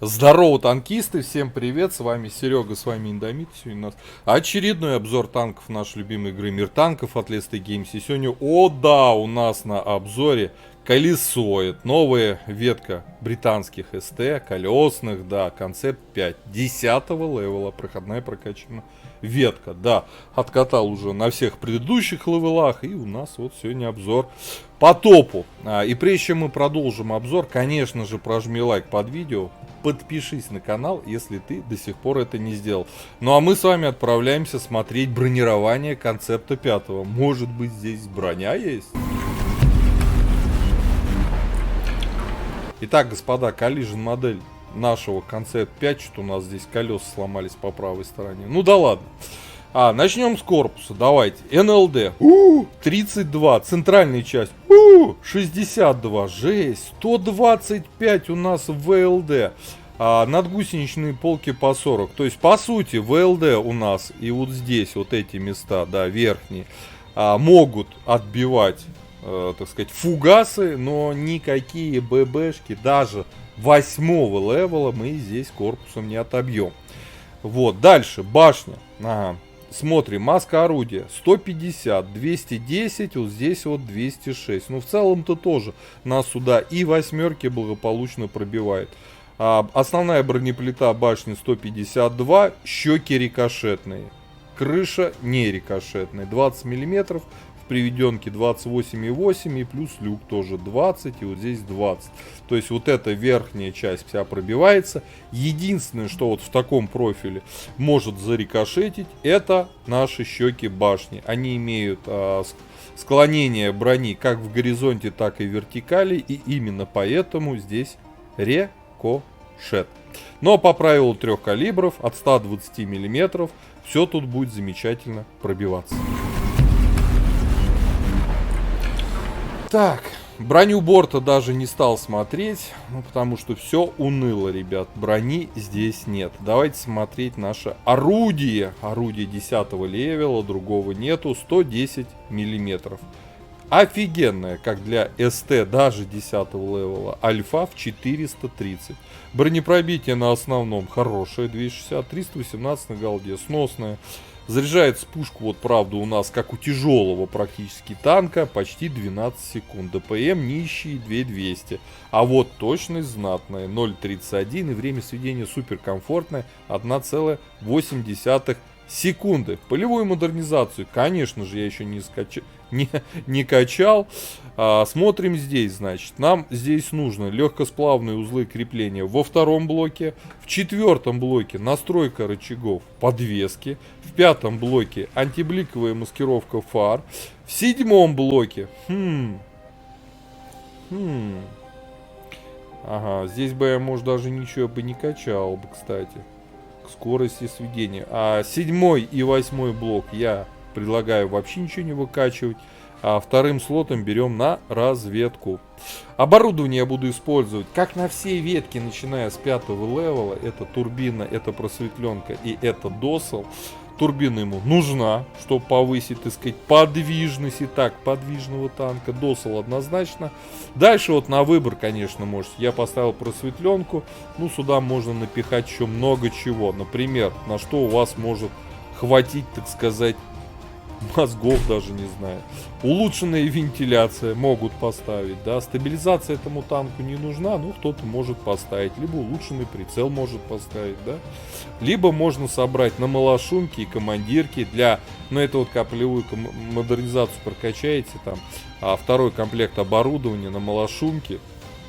Здорово, танкисты, всем привет, с вами Серега, с вами Индомит. Сегодня у нас очередной обзор танков нашей любимой игры Мир танков от Let's Games. И сегодня, у нас на обзоре колесо, это новая ветка британских СТ, колесных, да, концепт 5, 10-го левела, проходная прокачана ветка, да, откатал уже на всех предыдущих левелах, и у нас вот сегодня обзор по топу. И прежде чем мы продолжим обзор, конечно же, прожми лайк под видео, подпишись на канал, если ты до сих пор это не сделал. Ну а мы с вами отправляемся смотреть бронирование концепта 5. Может быть, здесь броня есть? Итак, господа, коллижен модель нашего концепт 5, что у нас здесь колеса сломались по правой стороне. Ну да ладно. Начнем с корпуса, давайте. НЛД, 32, центральная часть, 62, жесть, 125 у нас ВЛД. Надгусеничные полки по 40. То есть, по сути, ВЛД у нас и вот здесь, вот эти места, да, верхние, могут отбивать, так сказать, фугасы, но никакие ББшки, даже 8-го левела мы здесь корпусом не отобьем. Вот, дальше, башня. Смотрим, маска орудия 150, 210, вот здесь вот 206. Ну, в целом-то тоже нас сюда и восьмерки благополучно пробивает. Основная бронеплита башни 152, щеки рикошетные. Крыша не рикошетная, 20 мм, в приведенке 28,8 и плюс люк тоже 20 и вот здесь 20. То есть вот эта верхняя часть вся пробивается. Единственное, что вот в таком профиле может зарикошетить, это наши щеки башни. Они имеют склонение брони как в горизонте, так и в вертикали, и именно поэтому здесь рикошет. Но по правилу 3 калибров от 120 мм все тут будет замечательно пробиваться. Так, броню борта даже не стал смотреть, потому что все уныло, ребят. Брони здесь нет. Давайте смотреть наше орудие. Орудие 10-го левела, другого нету, 110 мм. Офигенная, как для СТ, даже 10-го левела. Альфа в 430. Бронепробитие на основном хорошее, 260, 318 на голде, сносное. Заряжается пушка, вот правда, у нас, как у тяжелого практически танка, почти 12 секунд. ДПМ нищий 2200. А вот точность знатная, 0.31. И время сведения супер комфортное, 1,8 секунды. Полевую модернизацию, конечно же, я еще не качал. Смотрим здесь, значит. Нам здесь нужно легкосплавные узлы крепления во втором блоке. В 4-м блоке настройка рычагов подвески. В 5-м блоке антибликовая маскировка фар. В 7-м блоке... Ага, здесь бы я, может, даже ничего бы не качал бы, кстати. Скорости сведения. А 7-й и 8-й блок я предлагаю вообще ничего не выкачивать. А вторым слотом берем на разведку. Оборудование я буду использовать как на все ветки, начиная с 5-го левела. Это турбина, это просветленка и это досел. Турбина ему нужна, чтобы повысить, так сказать, подвижность и так подвижного танка. Досел однозначно. Дальше вот на выбор, конечно, можете. Я поставил просветленку. Ну, сюда можно напихать еще много чего. Например, на что у вас может хватить, так сказать, мозгов, даже не знаю. Улучшенная вентиляция могут поставить, да. Стабилизация этому танку не нужна, ну кто-то может поставить. Либо улучшенный прицел может поставить, да. Либо можно собрать на малошумки и командирки для, ну это вот каплевую модернизацию прокачаете там. А второй комплект оборудования на малошумки,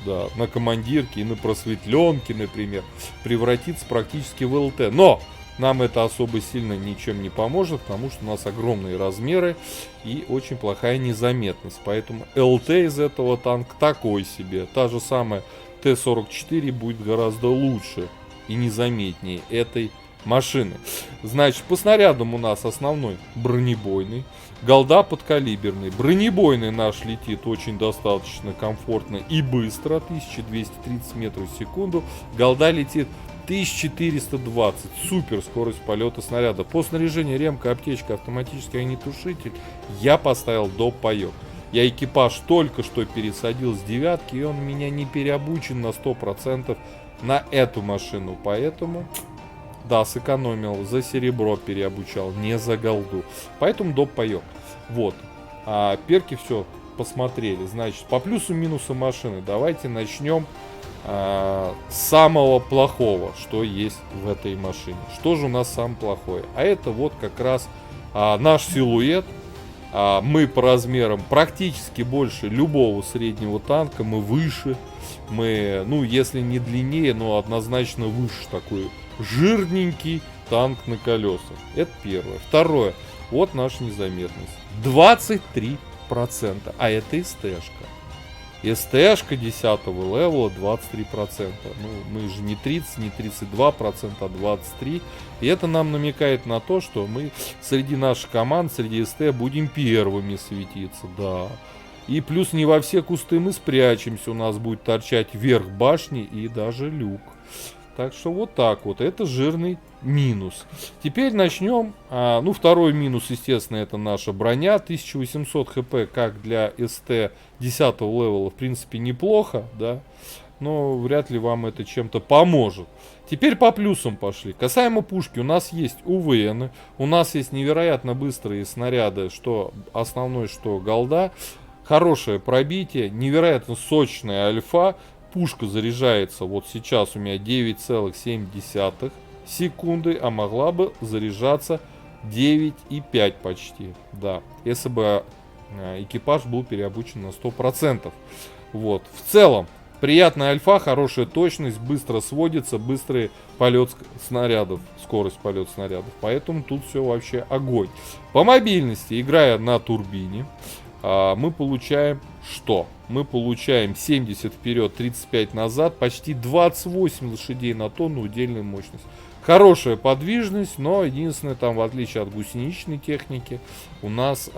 да, на командирки и на просветленки, например, превратится практически в ЛТ. Но нам это особо сильно ничем не поможет, потому что у нас огромные размеры и очень плохая незаметность. Поэтому ЛТ из этого танка такой себе. Та же самая Т-44 будет гораздо лучше и незаметнее этой машины. Значит, по снарядам у нас основной бронебойный. Голда подкалиберный. Бронебойный наш летит очень достаточно комфортно и быстро. 1230 метров в секунду. Голда летит 1420. Супер скорость полета снаряда. По снаряжению ремка, аптечка, автоматический огнетушитель я поставил до паёк. Я экипаж только что пересадил с 9, и он меня не переобучен на 100% на эту машину. Поэтому, да, сэкономил, за серебро переобучал, не за голду. Поэтому доп. Паёк. Вот. Перки все посмотрели. Значит, по плюсу-минусу машины давайте начнем с самого плохого, что есть в этой машине. Что же у нас самое плохое? А это вот как раз наш силуэт. Мы по размерам практически больше любого среднего танка. Мы выше. Мы, ну, если не длиннее, но однозначно выше. Такой жирненький танк на колесах. Это первое. Второе. Вот наша незаметность. 23%. А это СТ-шка. СТ-шка 10 левела 23%. Ну, мы же не 30, не 32%, а 23%. И это нам намекает на то, что мы среди наших команд, среди СТ будем первыми светиться. Да. И плюс не во все кусты мы спрячемся. У нас будет торчать верх башни и даже люк. Так что вот так вот. Это жирный минус. Теперь начнем. Ну, второй минус, естественно, это наша броня. 1800 хп, как для СТ 10 левела, в принципе, неплохо, да. Но вряд ли вам это чем-то поможет. Теперь по плюсам пошли. Касаемо пушки, у нас есть УВН. У нас есть невероятно быстрые снаряды, что основной, что голда. Хорошее пробитие, невероятно сочная альфа. Пушка заряжается вот сейчас у меня 9,7 секунды, а могла бы заряжаться 9,5 почти. Да, если бы экипаж был переобучен на 100%. Вот, в целом, приятная альфа, хорошая точность, быстро сводится, быстрый полет снарядов, скорость полета снарядов. Поэтому тут все вообще огонь. По мобильности, играя на турбине, мы получаем что? Мы получаем 70 вперед, 35 назад, почти 28 лошадей на тонну удельной мощность. Хорошая подвижность, но единственное, там в отличие от гусеничной техники, у нас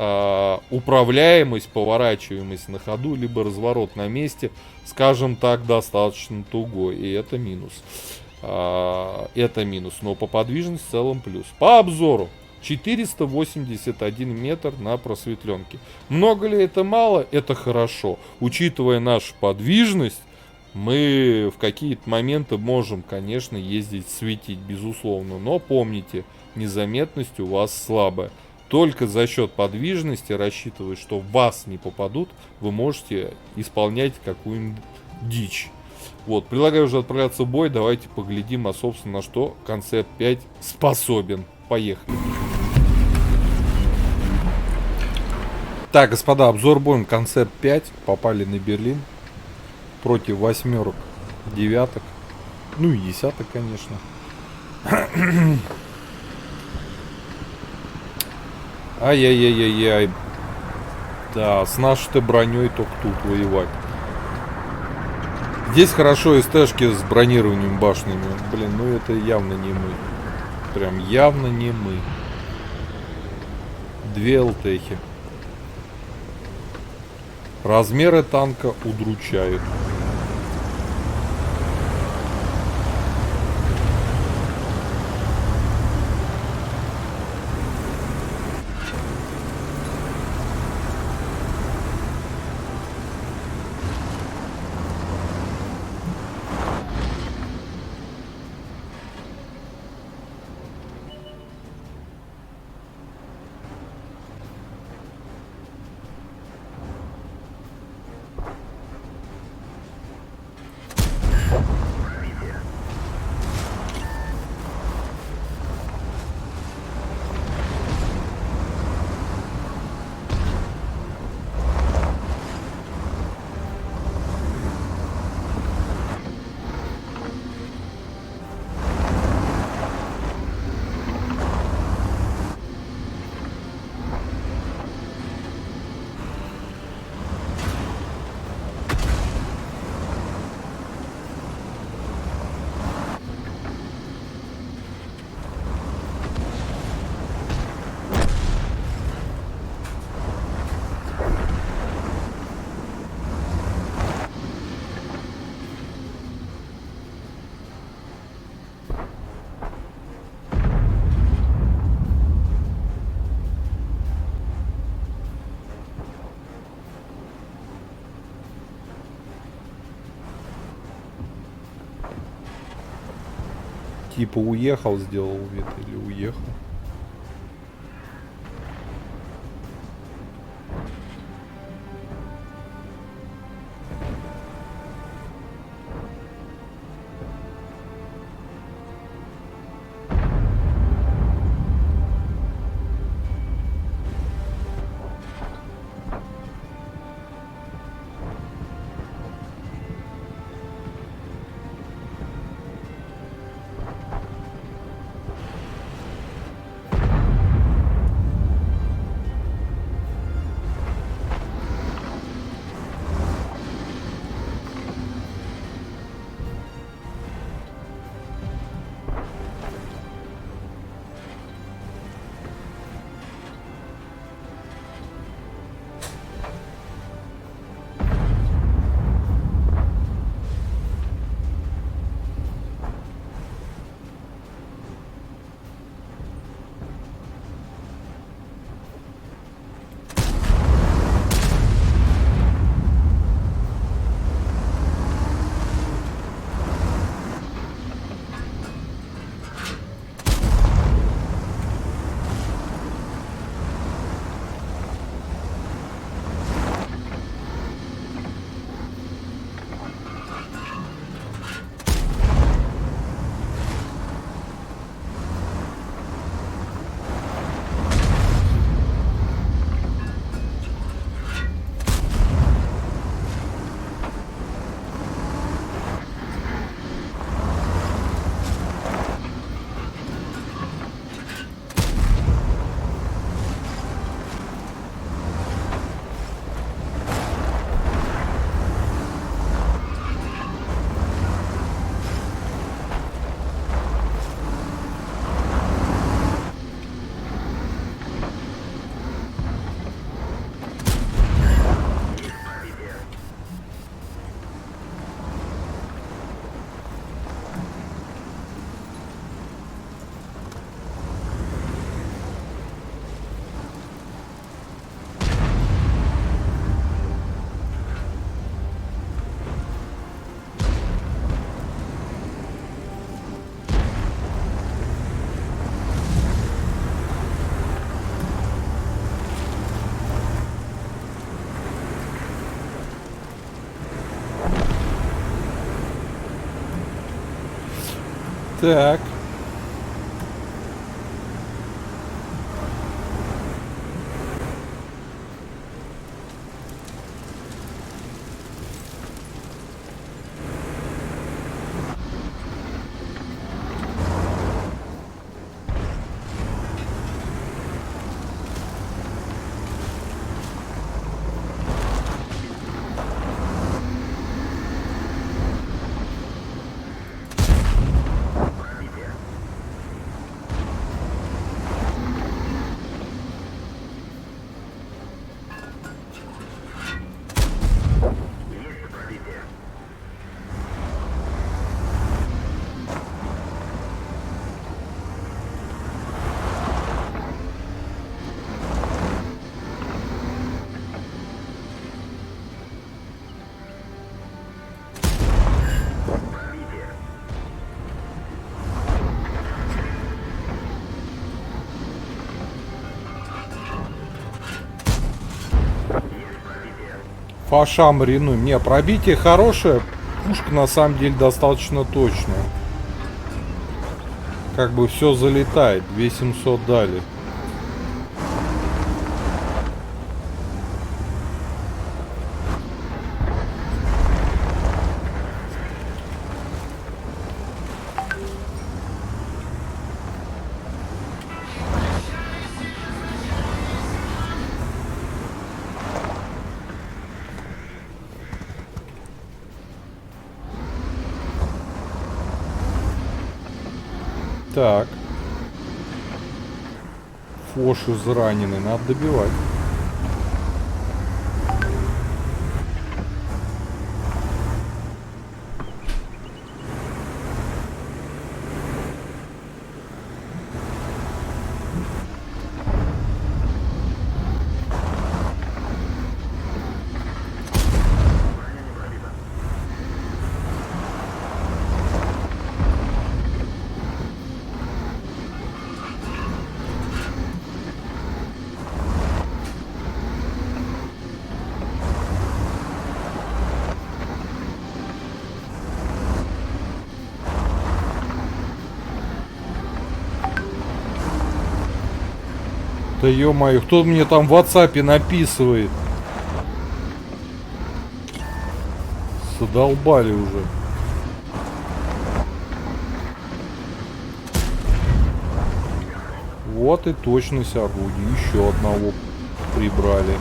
управляемость, поворачиваемость на ходу, либо разворот на месте, скажем так, достаточно тугой. И это минус. Это минус, но по подвижности в целом плюс. По обзору. 481 метр на просветленке. Много ли это мало? Это хорошо. Учитывая нашу подвижность, мы в какие-то моменты можем, конечно, ездить, светить, безусловно. Но помните, незаметность у вас слабая. Только за счет подвижности, рассчитывая, что в вас не попадут, вы можете исполнять какую-нибудь дичь. Вот, предлагаю уже отправляться в бой. Давайте поглядим, собственно, на что концепт 5 способен. Поехали. Так, господа, обзор боем концепт 5. Попали на Берлин. Против восьмерок, девяток. Ну и десяток, конечно. Ай-яй-яй-яй-яй. Да, с нашей-то броней только тут воевать. Здесь хорошо СТ-шки с бронированием башнями. Блин, ну это явно не мы. Прям явно не мы. Две ЛТХи. Размеры танка удручают. Типа уехал, сделал вид или уехал. Так. Фашам ренуем. Не, пробитие хорошее. Пушка на самом деле достаточно точная. Как бы все залетает. 2700 дали. Так. Фош израненный. Надо добивать. Да ё-моё, кто мне там в WhatsApp написывает? Задолбали уже. Вот и точность орудия. Еще одного прибрали.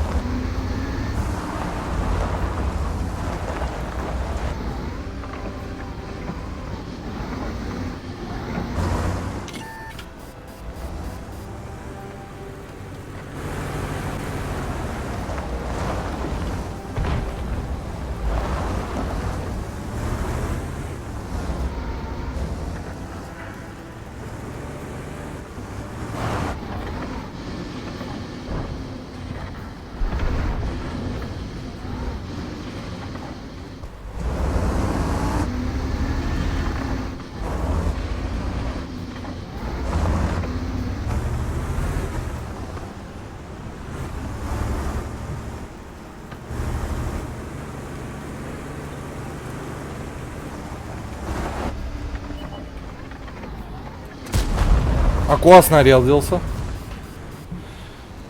А куда снаряд делся?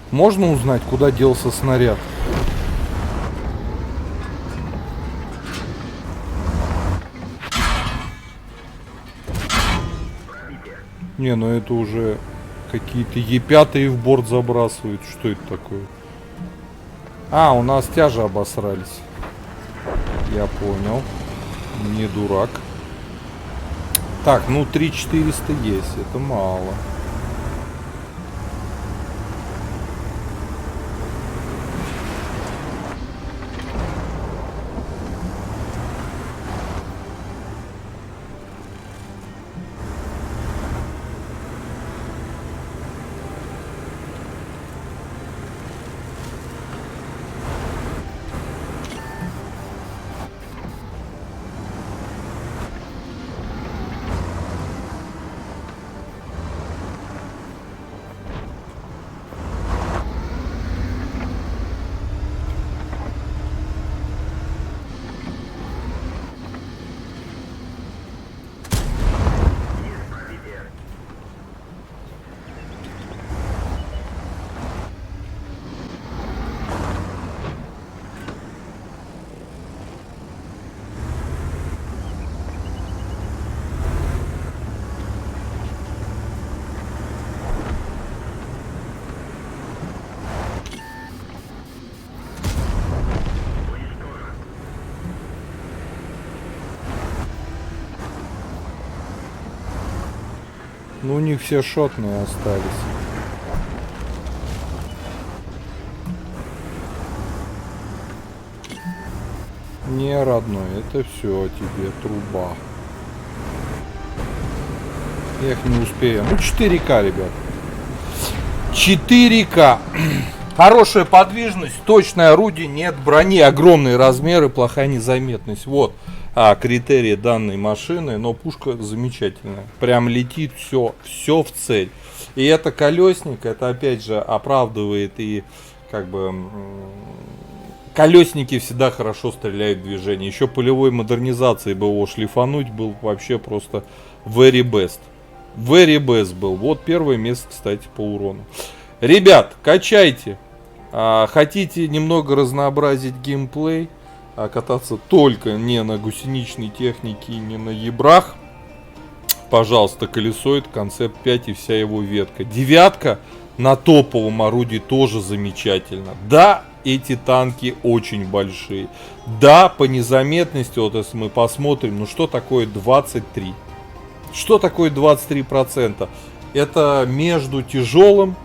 Можно узнать, куда делся снаряд? Не, ну это уже какие-то Е5 в борт забрасывают. Что это такое? А, у нас тяжи обосрались. Я понял. Не дурак. Так, ну 3400 есть. Это мало. Ну, у них все шотные остались. Не, родной, это все тебе труба. Я их не успею. Ну, 4К, ребят. 4К. Хорошая подвижность, точное орудие, нет брони, огромные размеры, плохая незаметность. Вот критерии данной машины, но пушка замечательная. Прям летит все в цель. И это колесник, это опять же оправдывает и как бы колесники всегда хорошо стреляют в движение. Еще полевой модернизации бы его шлифануть был вообще просто very best. Very best был. Вот первое место, кстати, по урону. Ребят, качайте. Хотите немного разнообразить геймплей, кататься только не на гусеничной технике и не на ебрах, пожалуйста, колесоид, концепт 5 и вся его ветка. Девятка на топовом орудии тоже замечательно. Да, эти танки очень большие. Да, по незаметности, вот если мы посмотрим, ну что такое 23? Что такое 23%? Это между тяжелым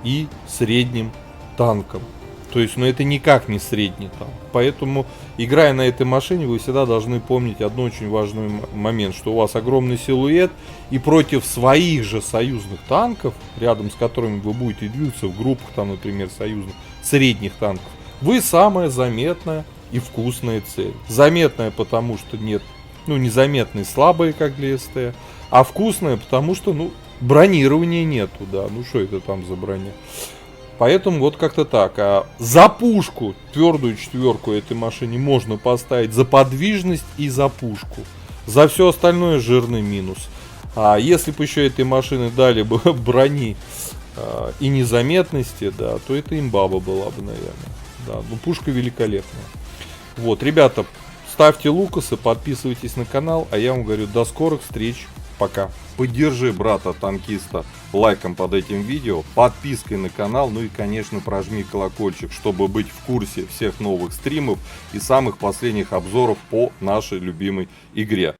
и средним танком. То есть, ну это никак не средний танк. Поэтому, играя на этой машине, вы всегда должны помнить один очень важный момент, что у вас огромный силуэт, и против своих же союзных танков, рядом с которыми вы будете двигаться в группах, там, например, союзных средних танков, вы самая заметная и вкусная цель. Заметная, потому что нет, ну, незаметные, слабые, как для СТ, а вкусная, потому что, ну, бронирования нету, да, ну что это там за броня. Поэтому вот как-то так. А за пушку, твердую четверку этой машине можно поставить, за подвижность и за пушку. За все остальное жирный минус. А если бы еще этой машины дали бы брони и незаметности, да, то это имбаба была бы, наверное. Да, ну пушка великолепная. Вот, ребята, ставьте лукасы, подписывайтесь на канал, а я вам говорю, до скорых встреч, пока. Поддержи брата-танкиста лайком под этим видео, подпиской на канал, ну и, конечно, прожми колокольчик, чтобы быть в курсе всех новых стримов и самых последних обзоров по нашей любимой игре.